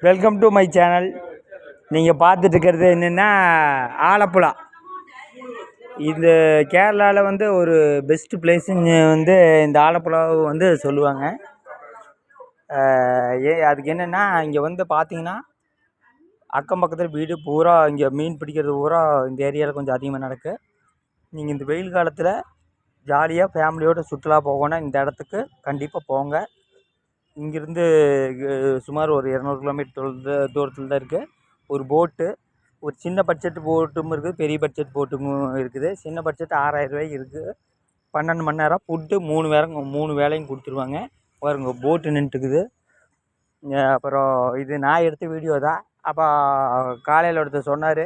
Welcome to my channel. நீங்கள் பார்த்துட்டு இருக்கிறது என்னென்னா ஆலப்புழா. இந்த கேரளாவில் வந்து ஒரு பெஸ்ட்டு பிளேஸுன்னு வந்து இந்த ஆலப்புழாவை வந்து சொல்லுவாங்க. அதுக்கு என்னென்னா இங்கே வந்து பார்த்தீங்கன்னா அக்கம் பக்கத்தில் வீடு பூரா இங்கே மீன் பிடிக்கிறது பூரா இந்த ஏரியாவில் கொஞ்சம் அதிகமாக நடக்கு. நீங்கள் இந்த வெயில் காலத்தில் ஜாலியாக ஃபேமிலியோடு சுற்றுலா போகணுன்னா இந்த இடத்துக்கு கண்டிப்பாக போங்க. இங்கேருந்து சுமார் ஒரு 200 கிலோமீட்டர் தூரத்தில் தான் இருக்குது. ஒரு போட்டு, ஒரு சின்ன பட்ஜெட் போட்டும் இருக்குது, பெரிய பட்ஜெட் போட்டும் இருக்குது. சின்ன பட்ஜெட் 6000 ரூபாய்க்கு இருக்குது. 12 மணி நேரம் ஃபுட்டு 3 வேளையும் கொடுத்துருவாங்க. பாருங்க போட்டு நின்றுட்டுக்குது. அப்புறம் இது நான் எடுத்த வீடியோ தான். அப்போ காலையில் ஒருத்தர் சொன்னார்,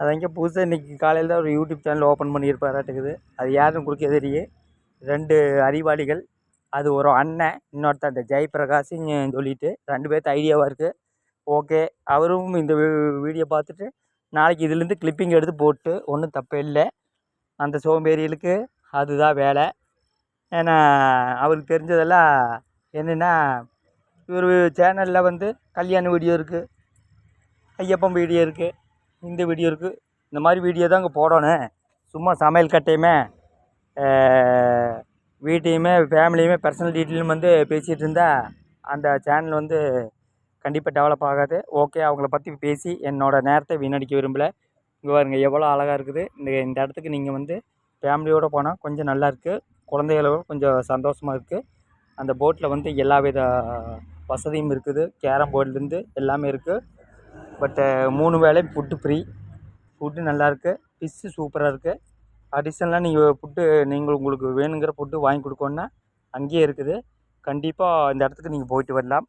அது இங்கே புதுசாக இன்றைக்கி காலையில் தான் ஒரு யூடியூப் சேனல் ஓப்பன் பண்ணியிருப்பாராட்டுக்குது. அது யாருன்னு கொடுக்க தெரியும். 2 அறிவாளிகள், அது ஒரு அண்ணன், இன்னொருத்தர் அந்த ஜெயபிரகாஷ்னு சொல்லிட்டு 2 பேர்த்து ஐடியாவாக இருக்குது. ஓகே, அவரும் இந்த வீடியோ பார்த்துட்டு நாளைக்கு இதுலேருந்து கிளிப்பிங் எடுத்து போட்டு ஒன்றும் தப்பு இல்லை. அந்த சோம்பேறிகளுக்கு அதுதான் வேலை. ஏன்னா அவருக்கு தெரிஞ்சதெல்லாம் என்னென்னா, இவர் சேனலில் வந்து கல்யாண வீடியோ இருக்குது, ஐயப்பன் வீடியோ இருக்குது, இந்த வீடியோ இருக்குது. இந்த மாதிரி வீடியோ தான் இங்கே போடணும். சும்மா சமையல் கட்டையுமே வீட்டையுமே ஃபேமிலியுமே பர்சனல் டீட்டெயிலும் வந்து பேசிகிட்டு இருந்தால் அந்த சேனல் வந்து கண்டிப்பாக டெவலப் ஆகாது. ஓகே, அவங்கள பற்றி பேசி என்னோடய நேரத்தை வீணடிக்க விரும்பலை. இங்கே பாருங்க எவ்வளோ அழகாக இருக்குது. இந்த இடத்துக்கு நீங்கள் வந்து ஃபேமிலியோடு போனால் கொஞ்சம் நல்லாயிருக்கு. குழந்தைகளோட கொஞ்சம் சந்தோஷமாக இருக்குது. அந்த போட்டில் வந்து எல்லா வித வசதியும் இருக்குது. கேரம் போர்டுலேருந்து எல்லாமே இருக்குது. பட்டு 3 வேளையும் ஃபுட்டு ஃப்ரீ. ஃபுட்டு நல்லாயிருக்கு. ஃபிஷ்ஷு சூப்பராக இருக்குது. அடிஷ்னலாக நீங்கள் ஃபுட்டு உங்களுக்கு வேணுங்கிற ஃபுட்டு வாங்கி கொடுக்கணுன்னா அங்கேயே இருக்குது. கண்டிப்பாக இந்த இடத்துக்கு நீங்கள் போயிட்டு வரலாம்.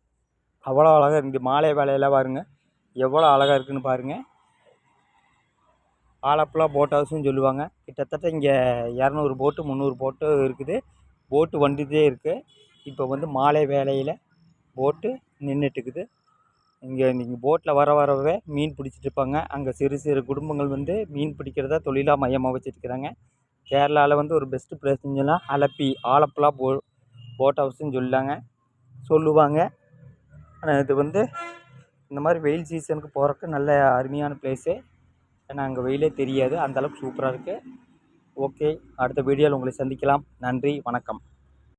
அவ்வளோ அழகாக இருக்குது. மாலை வேலையெல்லாம் பாருங்கள் எவ்வளோ அழகாக இருக்குதுன்னு பாருங்கள். ஆலப்புழா போட் ஹவுஸ்னு சொல்லுவாங்க. கிட்டத்தட்ட இங்கே 200 போட்டு 300 போட்டு இருக்குது. போட்டு வந்துட்டே இருக்குது. இப்போ வந்து மாலை வேலையில் போட்டு நின்றுட்டுருக்குது. இங்கே நீங்கள் போட்டில் வரவே மீன் பிடிச்சிட்ருப்பாங்க. அங்கே சிறு சிறு குடும்பங்கள் வந்து மீன் பிடிக்கிறதா தொழிலாக மையமாக வச்சுருக்கிறாங்க. கேரளாவில் வந்து ஒரு பெஸ்ட்டு பிளேஸ்ன்னு சொன்னால் ஆலப்புழா போட் ஹவுஸ்ன்னு சொல்லுவாங்க. ஆனால் இது வந்து இந்த மாதிரி வெயில் சீசனுக்கு போகிறக்கு நல்ல அருமையான பிளேஸு. ஏன்னா அங்கே வெயிலே தெரியாது, அந்தளவுக்கு சூப்பராக இருக்குது. ஓகே, அடுத்த வீடியோவில் உங்களை சந்திக்கலாம். நன்றி, வணக்கம்.